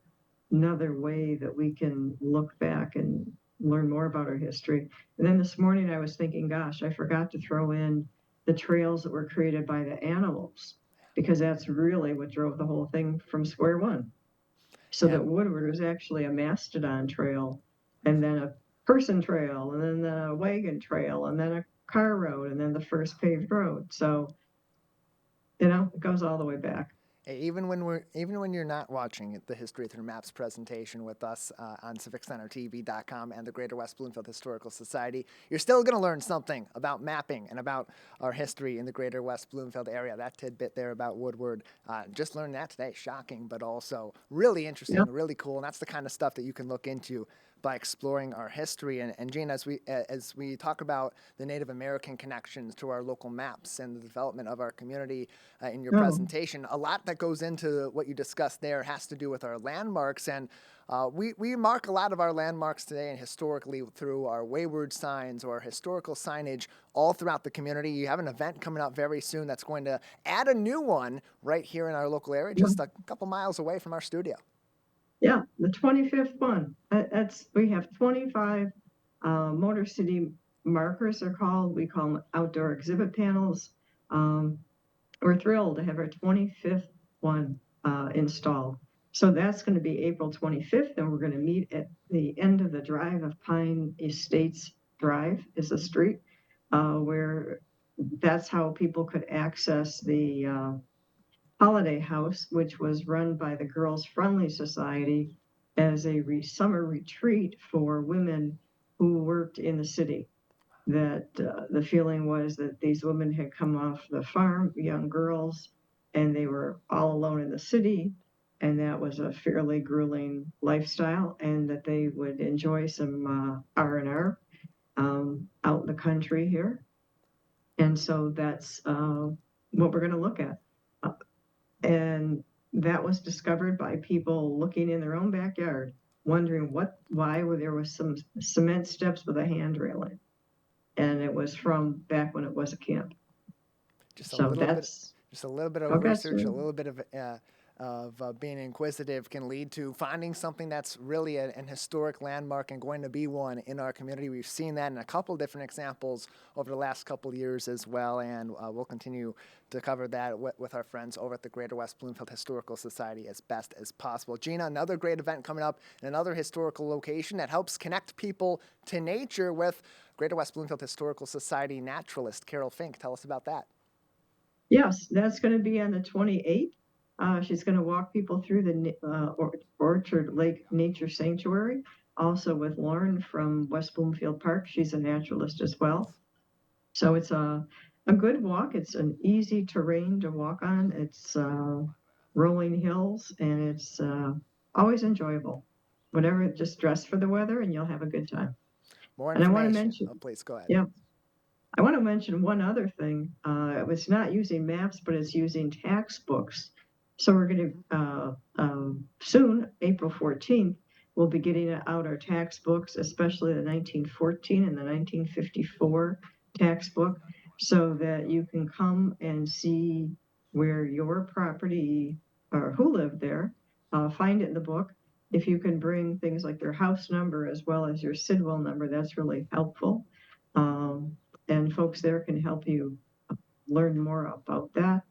another way that we can look back and learn more about our history. And then this morning I was thinking, gosh, I forgot to throw in the trails that were created by the animals, because that's really what drove the whole thing from square one. So that Woodward was actually a mastodon trail, and then a person trail, and then a wagon trail, and then a car road, and then the first paved road. So, it goes all the way back. Even when you're not watching the History Through Maps presentation with us on civiccentertv.com and the Greater West Bloomfield Historical Society, you're still going to learn something about mapping and about our history in the Greater West Bloomfield area. That tidbit there about Woodward, just learned that today. Shocking, but also really interesting, really cool. And that's the kind of stuff that you can look into by exploring our history. And Gene, as we talk about the Native American connections to our local maps and the development of our community in your presentation, a lot that goes into what you discussed there has to do with our landmarks. And we mark a lot of our landmarks today and historically through our wayward signs or historical signage all throughout the community. You have an event coming up very soon that's going to add a new one right here in our local area, just a couple miles away from our studio. Yeah, the 25th one. We have 25 Motor City markers, they're called. We call them outdoor exhibit panels. We're thrilled to have our 25th one installed. So that's going to be April 25th, and we're going to meet at the end of the drive of Pine Estates Drive is a street where that's how people could access the Holiday House, which was run by the Girls Friendly Society as a summer retreat for women who worked in the city. That the feeling was that these women had come off the farm, young girls, and they were all alone in the city, and that was a fairly grueling lifestyle, and that they would enjoy some R&R out in the country here. And so that's what we're going to look at. And that was discovered by people looking in their own backyard, wondering why there was some cement steps with a handrail in. And it was from back when it was a camp. Just a little bit of research, a little bit of of being inquisitive can lead to finding something that's really an historic landmark and going to be one in our community. We've seen that in a couple different examples over the last couple years as well, and we'll continue to cover that with our friends over at the Greater West Bloomfield Historical Society as best as possible. Gina, another great event coming up in another historical location that helps connect people to nature with Greater West Bloomfield Historical Society naturalist Carol Fink. Tell us about that. Yes, that's going to be on the 28th. She's going to walk people through the Orchard Lake Nature Sanctuary, also with Lauren from West Bloomfield Park. She's a naturalist as well. So it's a good walk. It's an easy terrain to walk on. It's rolling hills, and it's always enjoyable. Whatever, just dress for the weather, and you'll have a good time. More information. And I want to mention, please go ahead. Yeah. I want to mention one other thing. It's not using maps, but it's using tax books. So we're going to, soon, April 14th, we'll be getting out our tax books, especially the 1914 and the 1954 tax book, so that you can come and see where your property or who lived there, find it in the book. If you can bring things like your house number as well as your Sidwell number, that's really helpful. And folks there can help you learn more about that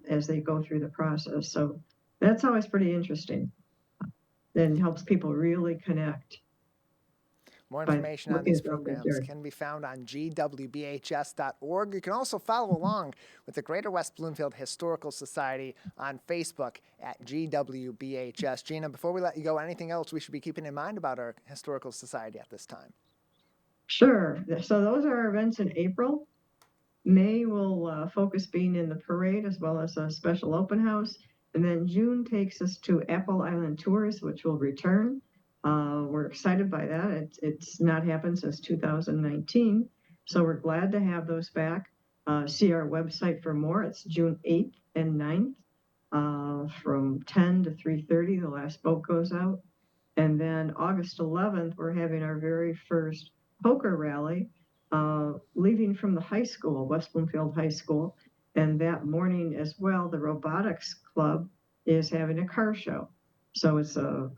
as they go through the process. So that's always pretty interesting. Then helps people really connect. More information on these programs can be found on gwbhs.org. You can also follow along with the Greater West Bloomfield Historical Society on Facebook at GWBHS. Gina, before we let you go, anything else we should be keeping in mind about our Historical Society at this time? Sure. So those are our events in April. May will focus being in the parade as well as a special open house. And then June takes us to Apple Island Tours, which will return. We're excited by that. It's not happened since 2019. So we're glad to have those back. See our website for more. It's June 8th and 9th from 10 to 3:30. The last boat goes out. And then August 11th, we're having our very first poker rally, leaving from the high school, West Bloomfield High School. And that morning as well, the Robotics Club is having a car show. So it's a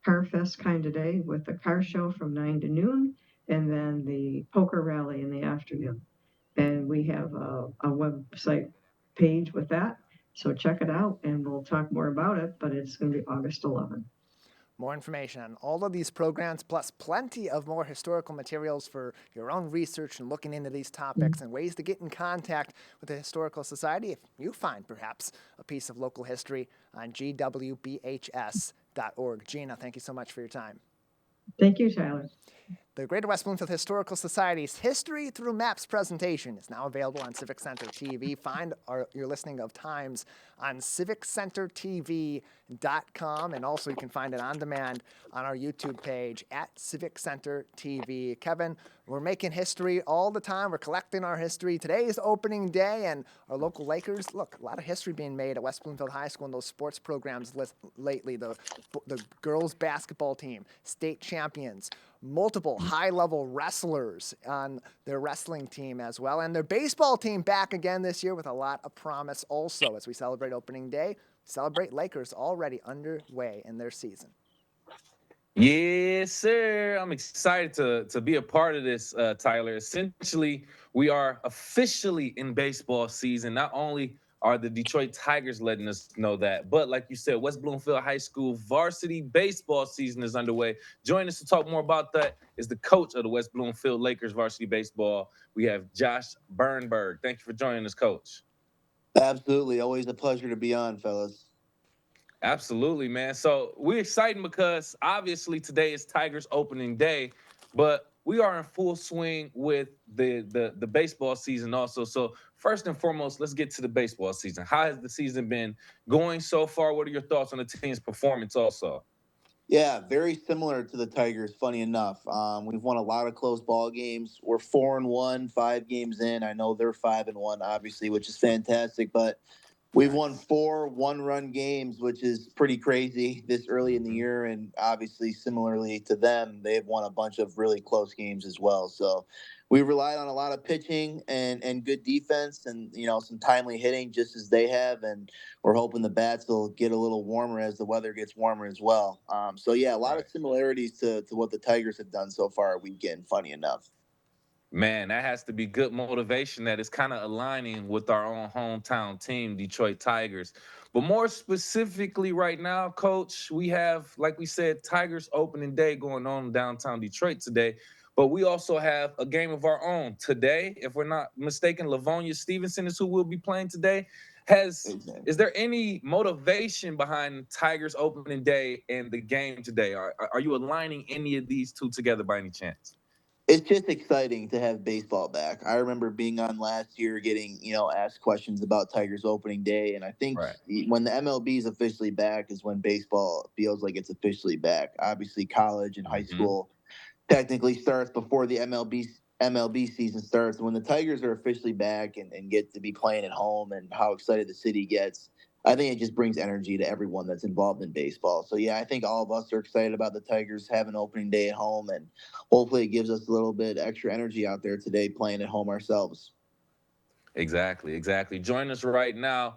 car fest kind of day with the car show from 9 to noon, and then the poker rally in the afternoon. And we have a website page with that. So check it out, and we'll talk more about it, but it's going to be August 11th. More information on all of these programs, plus plenty of more historical materials for your own research and looking into these topics and ways to get in contact with the Historical Society if you find perhaps a piece of local history on gwbhs.org. Gina, thank you so much for your time. Thank you, Tyler. The Greater West Bloomfield Historical Society's History Through Maps presentation is now available on Civic Center TV. Find your listing of times on civiccentertv.com, and also you can find it on demand on our YouTube page at Civic Center TV. Kevin, we're making history all the time. We're collecting our history. Today is opening day, and our local Lakers, look, a lot of history being made at West Bloomfield High School in those sports programs lately. The girls basketball team, state champions, multiple high-level wrestlers on their wrestling team as well, and their baseball team back again this year with a lot of promise also. As we celebrate opening day, celebrate Lakers already underway in their season. Yes, sir. I'm excited to be a part of this, Tyler. Essentially, we are officially in baseball season. Not only are the Detroit Tigers letting us know that, but like you said, West Bloomfield High School varsity baseball season is underway. Join us to talk more about that is the coach of the West Bloomfield Lakers varsity baseball. We have Josh Bernberg. Thank you for joining us, Coach. Absolutely. Always a pleasure to be on, fellas. Absolutely, man. So we're excited because obviously today is Tigers opening day, but we are in full swing with the baseball season also. So first and foremost, let's get to the baseball season. How has the season been going so far? What are your thoughts on the team's performance also? Yeah, very similar to the Tigers, funny enough. We've won a lot of close ball games. We're 4-1, 5 games in. I know they're 5-1, obviously, which is fantastic, but we've won 4 one-run games, which is pretty crazy this early in the year. And obviously, similarly to them, they've won a bunch of really close games as well. So we relied on a lot of pitching and good defense and some timely hitting just as they have, and we're hoping the bats will get a little warmer as the weather gets warmer as well. So yeah, a lot of similarities to what the Tigers have done so far weekend. Funny enough. Man, that has to be good motivation that is kind of aligning with our own hometown team, Detroit Tigers. But more specifically, right now, Coach, we have, like we said, Tigers opening day going on in downtown Detroit today. But we also have a game of our own today. If we're not mistaken, Lavonia Stevenson is who we'll be playing today. Is there any motivation behind Tigers opening day and the game today? Are you aligning any of these two together by any chance? It's just exciting to have baseball back. I remember being on last year, getting asked questions about Tigers opening day, and I think when the MLB is officially back is when baseball feels like it's officially back. Obviously, college and high school technically starts before the MLB season starts. When the Tigers are officially back and get to be playing at home, and how excited the city gets, I think it just brings energy to everyone that's involved in baseball. So yeah, I think all of us are excited about the Tigers having opening day at home, and hopefully it gives us a little bit extra energy out there today playing at home ourselves. Exactly. Join us right now.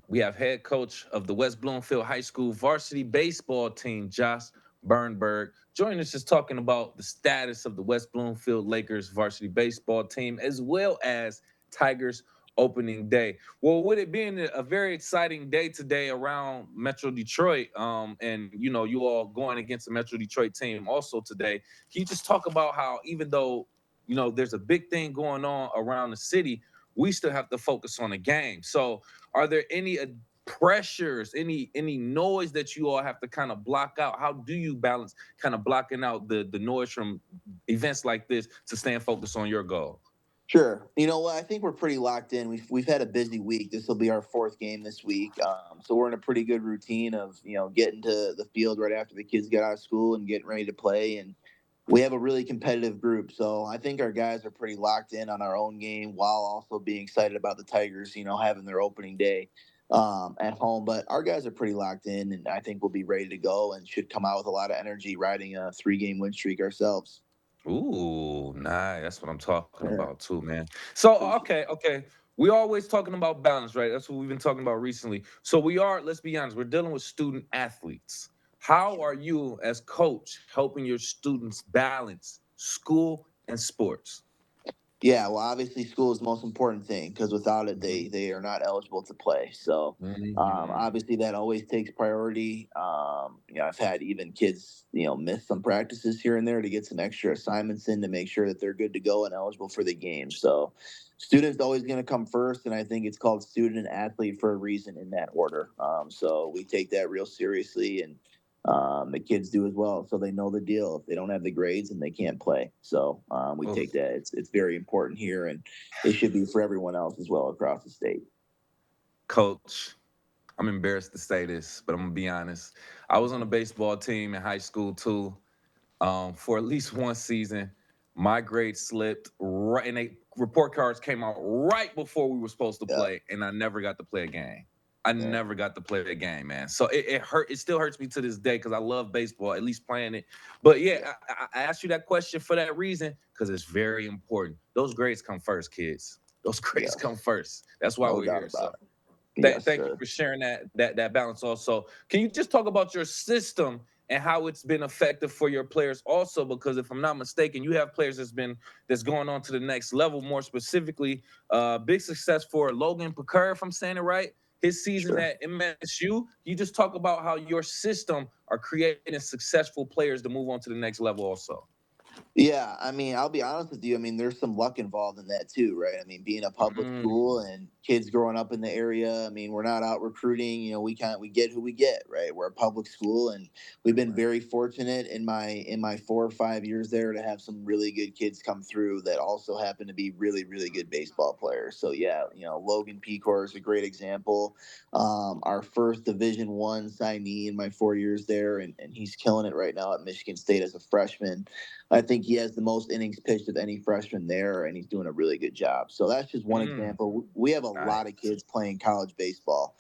We have head coach of the West Bloomfield High School varsity baseball team, Josh Bernberg. Join us just talking about the status of the West Bloomfield Lakers varsity baseball team, as well as Tigers opening day. Well, with it being a very exciting day today around Metro Detroit, and you all going against the Metro Detroit team also today, can you just talk about how, even though there's a big thing going on around the city, we still have to focus on the game. So are there any pressures, any noise that you all have to kind of block out? How do you balance kind of blocking out the noise from events like this to staying focused on your goal? Sure. You know what? I think we're pretty locked in. We've had a busy week. This will be our fourth game this week, so we're in a pretty good routine of getting to the field right after the kids get out of school and getting ready to play. And we have a really competitive group, so I think our guys are pretty locked in on our own game while also being excited about the Tigers, having their opening day at home. But our guys are pretty locked in, and I think we'll be ready to go and should come out with a lot of energy riding a 3-game win streak ourselves. Ooh, nice. That's what I'm talking about too, man. So, okay. We always talking about balance, right? That's what we've been talking about recently. So let's be honest, we're dealing with student athletes. How are you as coach helping your students balance school and sports? Yeah, well, obviously, school is the most important thing because without it, they are not eligible to play. So, obviously, that always takes priority. I've had even kids, miss some practices here and there to get some extra assignments in to make sure that they're good to go and eligible for the game. So, students always going to come first, and I think it's called student and athlete for a reason in that order. So we take that real seriously, and the kids do as well, so they know the deal. If they don't have the grades, and they can't play. So we take that. It's very important here, and it should be for everyone else as well across the state. Coach, I'm embarrassed to say this, but I'm gonna be honest. I was on a baseball team in high school too, for at least one season. My grades slipped right, and report cards came out right before we were supposed to play, and I never got to play a game. I never got to play a game, man. So it hurt. It still hurts me to this day because I love baseball, at least playing it. But yeah, I asked you that question for that reason because it's very important. Those grades come first, kids. Those grades come first. That's why we're here. So thank you for sharing that balance. Also, can you just talk about your system and how it's been effective for your players? Also, because if I'm not mistaken, you have players that's going on to the next level. More specifically, big success for Logan Picard, if I'm saying it right. His season at MSU. You just talk about how your system are creating successful players to move on to the next level. Also. Yeah, I mean, I'll be honest with you. I mean, there's some luck involved in that too, right? I mean, being a public school and kids growing up in the area. I mean, we're not out recruiting. We get who we get, right? We're a public school, and we've been very fortunate in my 4 or 5 years there to have some really good kids come through that also happen to be really, really good baseball players. So yeah, Logan Pecor is a great example. Our first Division I signee in my 4 years there, and he's killing it right now at Michigan State as a freshman. I think he has the most innings pitched of any freshman there, and he's doing a really good job. So that's just one example. We have a lot of kids playing college baseball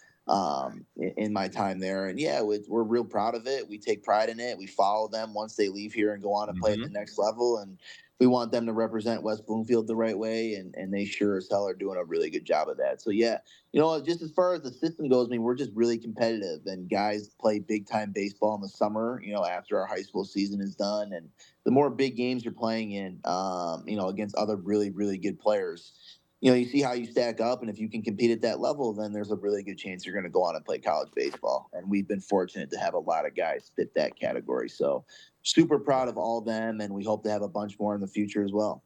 in my time there. And yeah, we're real proud of it. We take pride in it. We follow them once they leave here and go on to play at the next level. And we want them to represent West Bloomfield the right way, and they sure as hell are doing a really good job of that. So yeah, just as far as the system goes, I mean, we're just really competitive, and guys play big time baseball in the summer, after our high school season is done, and the more big games you're playing in, against other really, really good players, you see how you stack up, and if you can compete at that level, then there's a really good chance you're going to go on and play college baseball. And we've been fortunate to have a lot of guys fit that category. So super proud of all of them, and we hope to have a bunch more in the future as well.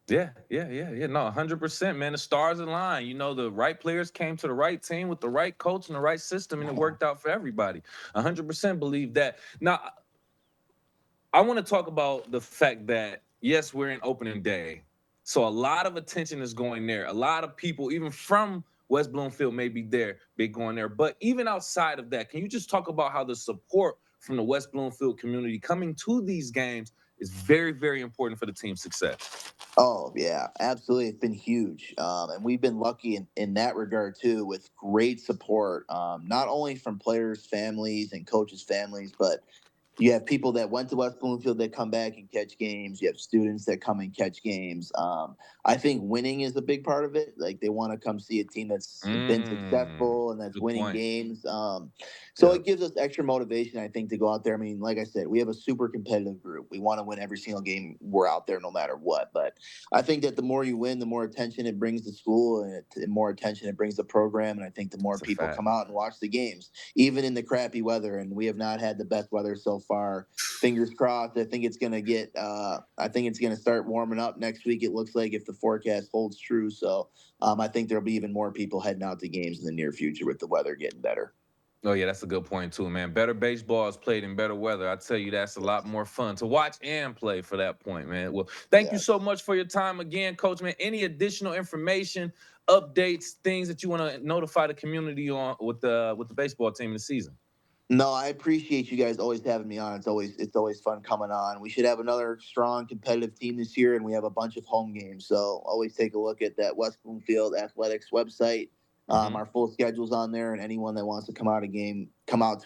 Yeah. No, 100%, man. The stars align. The right players came to the right team with the right coach and the right system, and it worked out for everybody. 100% believe that. Now, I want to talk about the fact that, yes, we're in opening day. So a lot of attention is going there. A lot of people, even from West Bloomfield, may be going there. But even outside of that, can you just talk about how the support from the West Bloomfield community coming to these games is very, very important for the team's success? Oh, yeah, absolutely. It's been huge. And we've been lucky in that regard, too, with great support, not only from players' families and coaches' families, but you have people that went to West Bloomfield that come back and catch games. You have students that come and catch games. I think winning is a big part of it. Like, they want to come see a team that's been successful and that's Good winning point. games. So it gives us extra motivation, I think, to go out there. I mean, like I said, we have a super competitive group. We want to win every single game we're out there, no matter what. But I think that the more you win, the more attention it brings to school, and the more attention it brings to the program. And I think the more people come out and watch the games, even in the crappy weather. And we have not had the best weather so far. Fingers crossed. I think it's going to start warming up next week. It looks like, if the forecast holds true. So I think there'll be even more people heading out to games in the near future with the weather getting better. Oh, yeah, that's a good point, too, man. Better baseball is played in better weather. I tell you, that's a lot more fun to watch and play for that point, man. Well, thank you so much for your time again, Coach, man. Any additional information, updates, things that you want to notify the community on with the baseball team in the season? No, I appreciate you guys always having me on. It's always fun coming on. We should have another strong competitive team this year, and we have a bunch of home games. So always take a look at that West Bloomfield Athletics website. Our full schedule's on there, and anyone that wants to come out to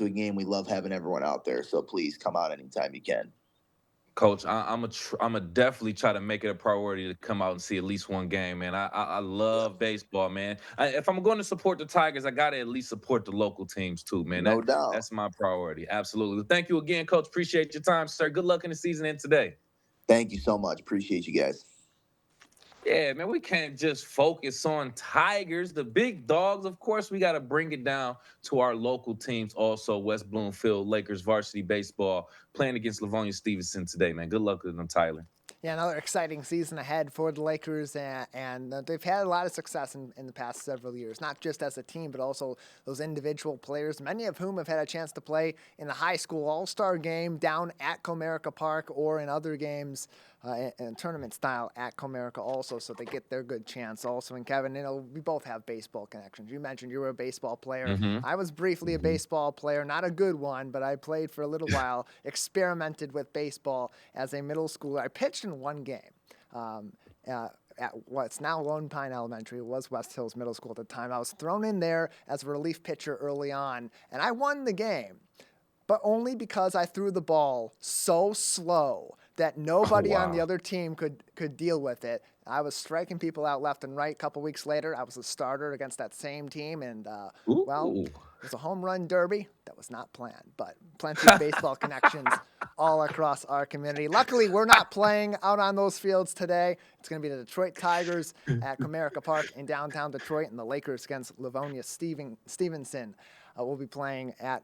a game. We love having everyone out there. So please come out anytime you can. Coach, I'm a definitely try to make it a priority to come out and see at least one game, man. I love baseball, man. If I'm going to support the Tigers, I gotta at least support the local teams too, man. No doubt. That's my priority. Absolutely. Thank you again, Coach. Appreciate your time, sir. Good luck in the season and today. Thank you so much. Appreciate you guys. Yeah, man, we can't just focus on Tigers, the big dogs. Of course, we got to bring it down to our local teams also. West Bloomfield Lakers varsity baseball playing against Livonia Stevenson today, man. Good luck with them, Tyler. Yeah, another exciting season ahead for the Lakers, and they've had a lot of success in the past several years, not just as a team, but also those individual players, many of whom have had a chance to play in the high school all-star game down at Comerica Park or in other games in tournament style at Comerica also, so they get their good chance also. And Kevin, we both have baseball connections. You mentioned you were a baseball player. Mm-hmm. I was briefly a baseball player, not a good one, but I played for a little while, experimented with baseball as a middle schooler. I pitched in one game at what's now Lone Pine Elementary. It was West Hills Middle School at the time. I was thrown in there as a relief pitcher early on, and I won the game, but only because I threw the ball so slow that nobody on the other team could deal with it. I was striking people out left and right. A couple weeks later, I was a starter against that same team, and it was a home run derby. That was not planned, but plenty of baseball connections all across our community. Luckily, we're not playing out on those fields today. It's going to be the Detroit Tigers at Comerica Park in downtown Detroit, and the Lakers against Livonia Stevenson. We'll be playing at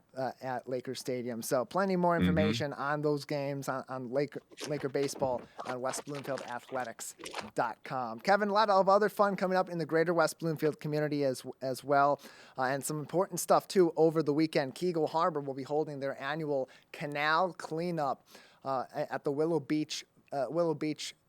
Laker Stadium. So plenty more information on those games, on Laker baseball on westbloomfieldathletics.com. Kevin, a lot of other fun coming up in the greater West Bloomfield community as well, and some important stuff, too, over the weekend. Keagle Harbor will be holding their annual canal cleanup at the Willow Beach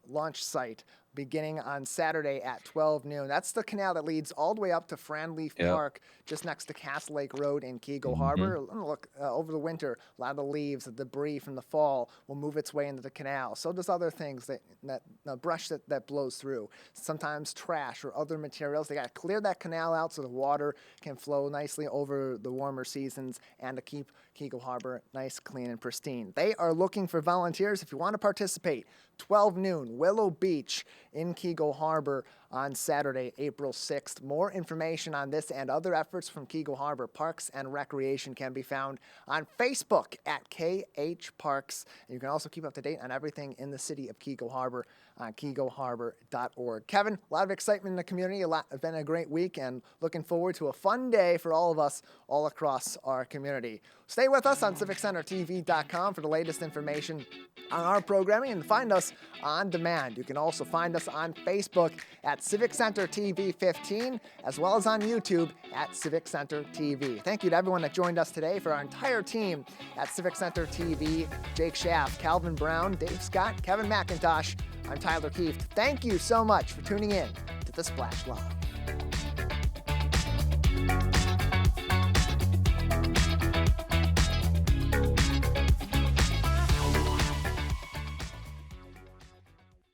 launch site beginning on Saturday at 12 noon. That's the canal that leads all the way up to Franleaf Park, just next to Castle Lake Road in Keego Harbor. Look, over the winter, a lot of the leaves, the debris from the fall will move its way into the canal. So does other things, that brush that blows through. Sometimes trash or other materials. They got to clear that canal out so the water can flow nicely over the warmer seasons and to keep Keego Harbor nice, clean, and pristine. They are looking for volunteers. If you want to participate, 12 noon, Willow Beach in Keego Harbor on Saturday, April 6th. More information on this and other efforts from Keego Harbor Parks and Recreation can be found on Facebook at KH Parks. And you can also keep up to date on everything in the city of Keego Harbor on KeegoHarbor.org. Kevin, a lot of excitement in the community. It's been a great week and looking forward to a fun day for all of us all across our community. Stay with us on CivicCenterTV.com for the latest information on our programming and find us on demand. You can also find us on Facebook at Civic Center TV 15, as well as on YouTube at Civic Center TV. Thank you to everyone that joined us today. For our entire team at Civic Center TV, Jake Schaff, Calvin Brown, Dave Scott, Kevin McIntosh, I'm Tyler Keefe. Thank you so much for tuning in to The Splash Live.